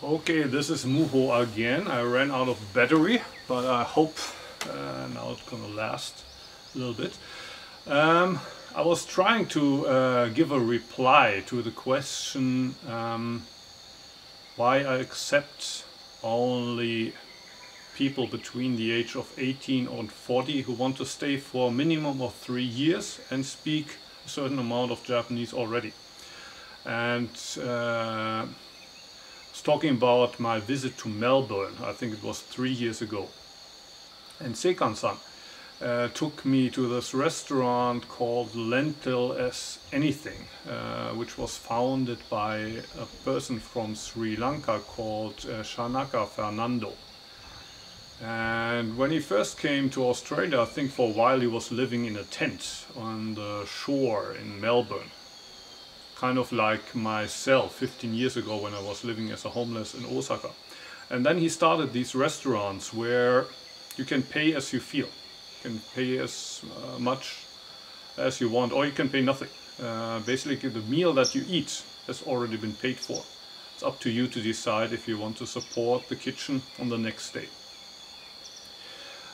Okay, this is Muho again. I ran out of battery, but I hope now it's gonna last a little bit. I was trying to give a reply to the question why I accept only people between the age of 18 and 40 who want to stay for a minimum of 3 years and speak a certain amount of Japanese already. And I was talking about my visit to Melbourne. I think it was 3 years ago. And Sekan-san took me to this restaurant called Lentil as Anything, which was founded by a person from Sri Lanka called Shanaka Fernando. And when he first came to Australia, I think for a while he was living in a tent on the shore in Melbourne. Kind of like myself 15 years ago when I was living as a homeless in Osaka. And then he started these restaurants where you can pay as you feel. You can pay as much as you want, or you can pay nothing. Basically the meal that you eat has already been paid for. It's up to you to decide if you want to support the kitchen on the next day.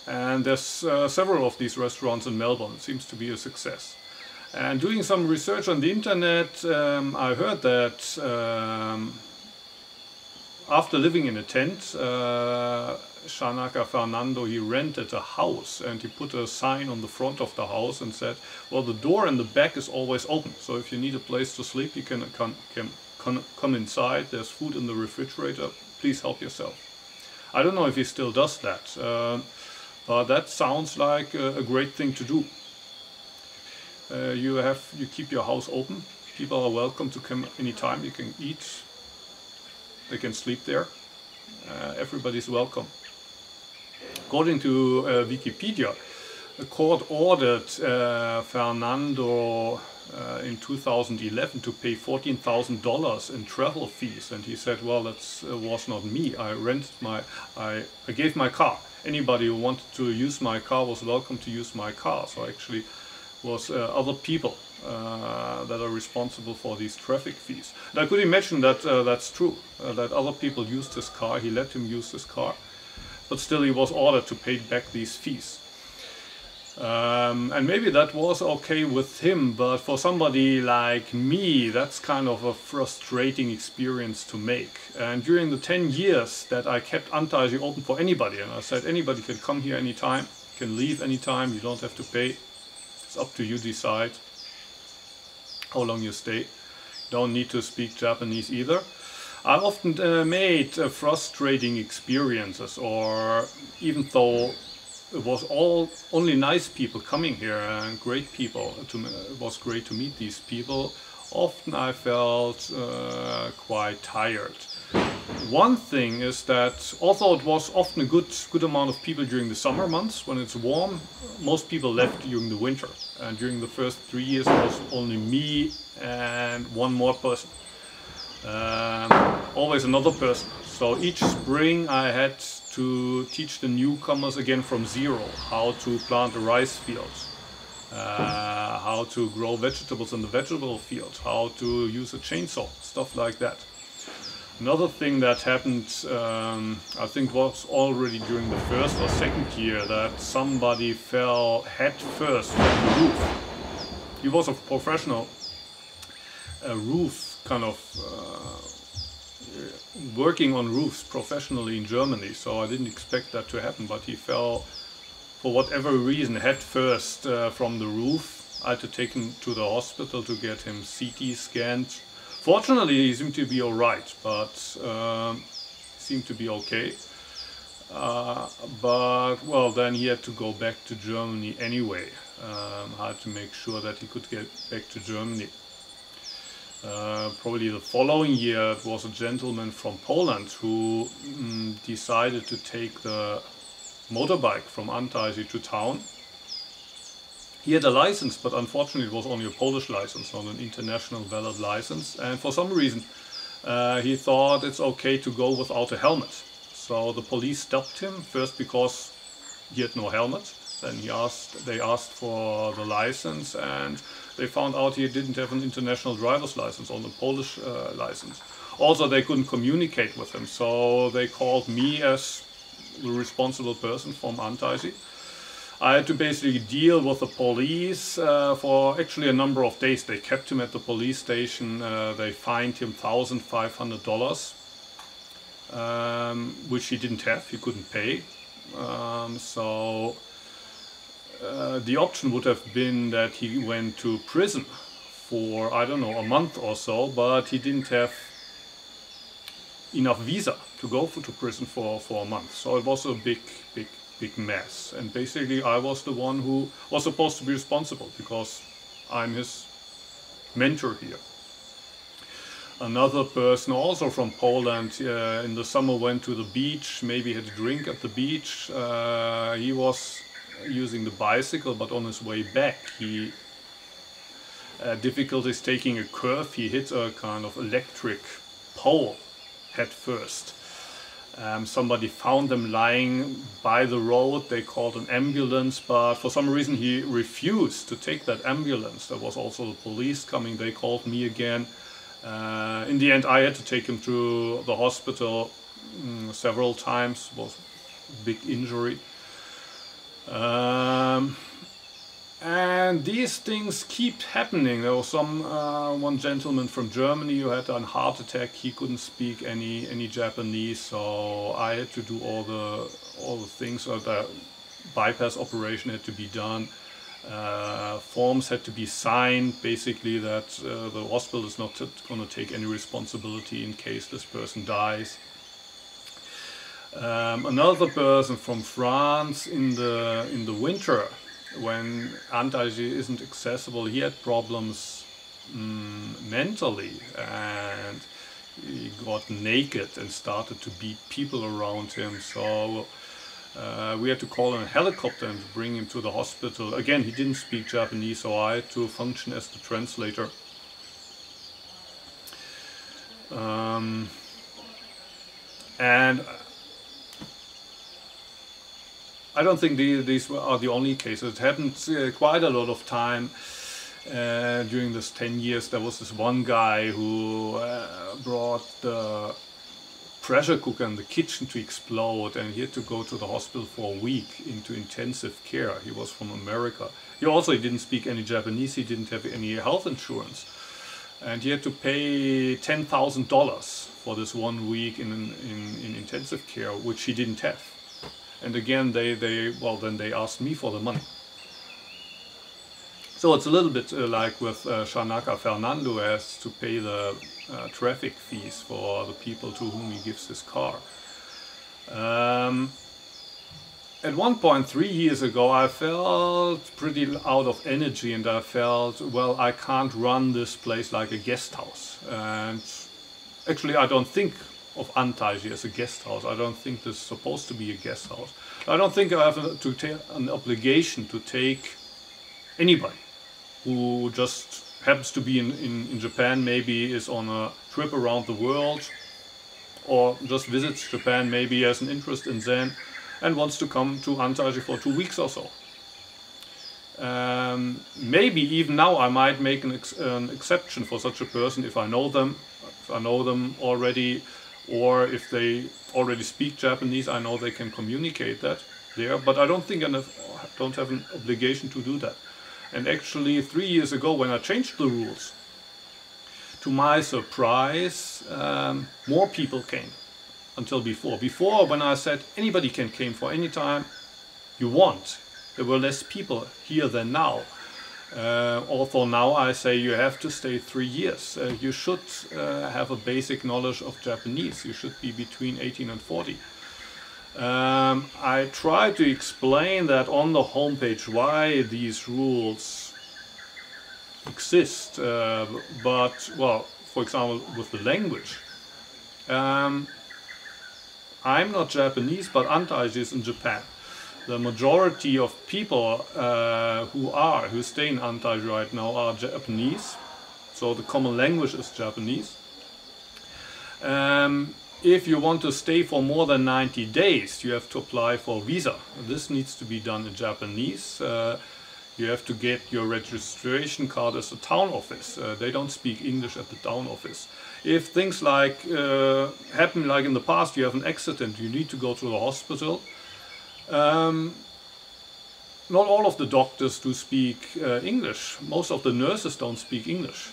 And there's several of these restaurants in Melbourne. It seems to be a success. And doing some research on the internet, I heard that after living in a tent, Shanaka Fernando, he rented a house and he put a sign on the front of the house and said, well, the door in the back is always open. So if you need a place to sleep, you can come inside. There's food in the refrigerator. Please help yourself. I don't know if he still does that, but that sounds like a great thing to do. You keep your house open. People are welcome to come anytime. You can eat. They can sleep there. Everybody's welcome. According to Wikipedia, the court ordered Fernando in 2011 to pay $14,000 in travel fees, and he said, "Well, that was not me. I gave my car. Anybody who wanted to use my car was welcome to use my car." So actually, was other people that are responsible for these traffic fees. And I could imagine that that's true, that other people used his car, he let him use his car, but still he was ordered to pay back these fees. And maybe that was okay with him, but for somebody like me, that's kind of a frustrating experience to make. And during the 10 years that I kept Antaiji open for anybody, and I said anybody can come here anytime, can leave anytime, you don't have to pay. It's up to you to decide how long you stay. Don't need to speak Japanese either. I often made frustrating experiences, or even though it was only nice people coming here and great people, it was great to meet these people, often I felt quite tired. One thing is that although it was often a good amount of people during the summer months when it's warm, most people left during the winter. And during the first 3 years it was only me and one more person. Always another person. So each spring I had to teach the newcomers again from zero how to plant a rice field, how to grow vegetables in the vegetable field, how to use a chainsaw, stuff like that. Another thing that happened, I think was already during the first or second year, that somebody fell head first from the roof. He was a professional roof kind of working on roofs professionally in Germany, so I didn't expect that to happen, but he fell for whatever reason head first from the roof. I had to take him to the hospital to get him CT scanned. Fortunately, he seemed to be alright, but seemed to be okay. But well, then he had to go back to Germany anyway. I had to make sure that he could get back to Germany. Probably the following year, it was a gentleman from Poland who decided to take the motorbike from Antaiji to town. He had a license, but unfortunately it was only a Polish license, not an international valid license. And for some reason he thought it's okay to go without a helmet. So the police stopped him, first because he had no helmet. Then they asked for the license, and they found out he didn't have an international driver's license, on the Polish license. Also, they couldn't communicate with him, so they called me as the responsible person from Antaiji. I had to basically deal with the police for actually a number of days. They kept him at the police station. They fined him $1,500, which he didn't have. He couldn't pay. The option would have been that he went to prison for, I don't know, a month or so, but he didn't have enough visa to go to prison for a month. So it was a big mess. And basically I was the one who was supposed to be responsible because I'm his mentor here. Another person also from Poland in the summer went to the beach, maybe had a drink at the beach. He was using the bicycle, but on his way back he difficulties taking a curve. He hit a kind of electric pole head first. Somebody found them lying by the road. They called an ambulance, but for some reason he refused to take that ambulance. There was also the police coming. They called me again. In the end I had to take him to the hospital several times. It was a big injury. And these things keep happening. There was one gentleman from Germany who had a heart attack. He couldn't speak any Japanese, so I had to do all the things. So the bypass operation had to be done. Forms had to be signed, basically that the hospital is not going to take any responsibility in case this person dies. Another person from France in the winter, when Antaiji isn't accessible, he had problems mentally, and he got naked and started to beat people around him. So we had to call in a helicopter and bring him to the hospital. Again, he didn't speak Japanese, so I had to function as the translator. And I don't think these are the only cases. It happened quite a lot of time during this 10 years. There was this one guy who brought the pressure cooker in the kitchen to explode, and he had to go to the hospital for a week into intensive care. He was from America. He didn't speak any Japanese. He didn't have any health insurance, and he had to pay $10,000 for this 1 week in intensive care, which he didn't have. And again, then they asked me for the money. So it's a little bit like with Shanaka. Fernando has to pay the traffic fees for the people to whom he gives his car. At one point, 3 years ago, I felt pretty out of energy, and I felt, well, I can't run this place like a guest house. And actually, I don't think of Antaiji as a guest house. I don't think this is supposed to be a guest house. I don't think I have an obligation to take anybody who just happens to be in Japan, maybe is on a trip around the world, or just visits Japan, maybe has an interest in Zen and wants to come to Antaiji for 2 weeks or so. Maybe even now I might make an exception for such a person if I know them already, or if they already speak Japanese. I know they can communicate that there, but I don't think I don't have an obligation to do that. And actually 3 years ago, when I changed the rules, to my surprise, more people came until before. Before, when I said anybody can come for any time you want, there were less people here than now. Although now I say you have to stay 3 years. You should have a basic knowledge of Japanese. You should be between 18 and 40. I try to explain that on the homepage why these rules exist, but, well, for example, with the language. I'm not Japanese, but Antaiji is in Japan. The majority of people who stay in Antaiji right now are Japanese, so the common language is Japanese. If you want to stay for more than 90 days, you have to apply for a visa. This needs to be done in Japanese. You have to get your registration card as a town office. They don't speak English at the town office. If things like happen like in the past, you have an accident, you need to go to the hospital. Not all of the doctors do speak English. Most of the nurses don't speak English.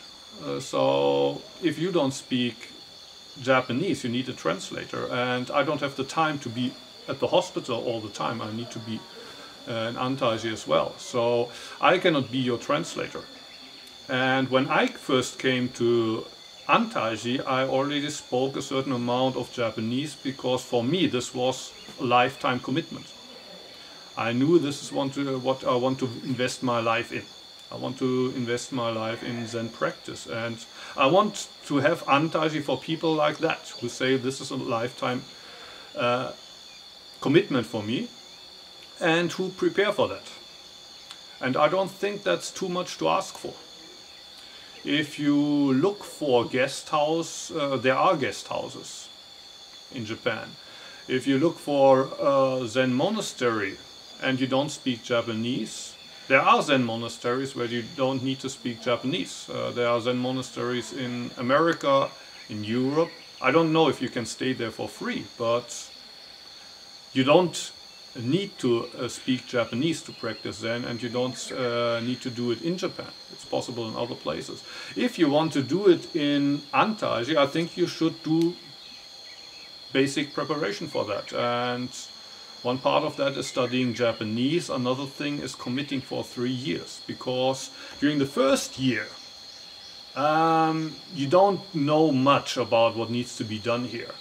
So if you don't speak Japanese, you need a translator. And I don't have the time to be at the hospital all the time. I need to be in Antaiji as well. So I cannot be your translator. And when I first came to Antaiji, I already spoke a certain amount of Japanese, because for me this was a lifetime commitment. I knew this is what I want to invest my life in. I want to invest my life in Zen practice, and I want to have Antaiji for people like that, who say this is a lifetime commitment for me, and who prepare for that. And I don't think that's too much to ask for. If you look for guest house, there are guest houses in Japan. If you look for a Zen monastery and you don't speak Japanese, there are Zen monasteries where you don't need to speak Japanese. There are Zen monasteries in America, in Europe. I don't know if you can stay there for free, but you don't need to speak Japanese to practice Zen, and you don't need to do it in Japan. It's possible in other places. If you want to do it in Antaiji, I think you should do basic preparation for that. And one part of that is studying Japanese. Another thing is committing for 3 years, because during the first year you don't know much about what needs to be done here.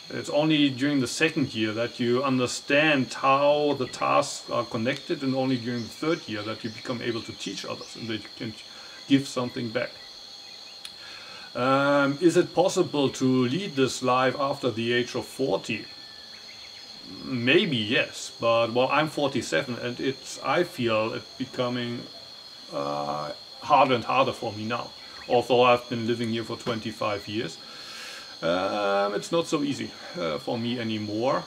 It's only during the second year that you understand how the tasks are connected, and only during the third year that you become able to teach others and that you can give something back. Is it possible to lead this life after the age of 40? Maybe yes, but well, I'm 47 and I feel it becoming harder and harder for me now. Although I've been living here for 25 years. It's not so easy for me anymore.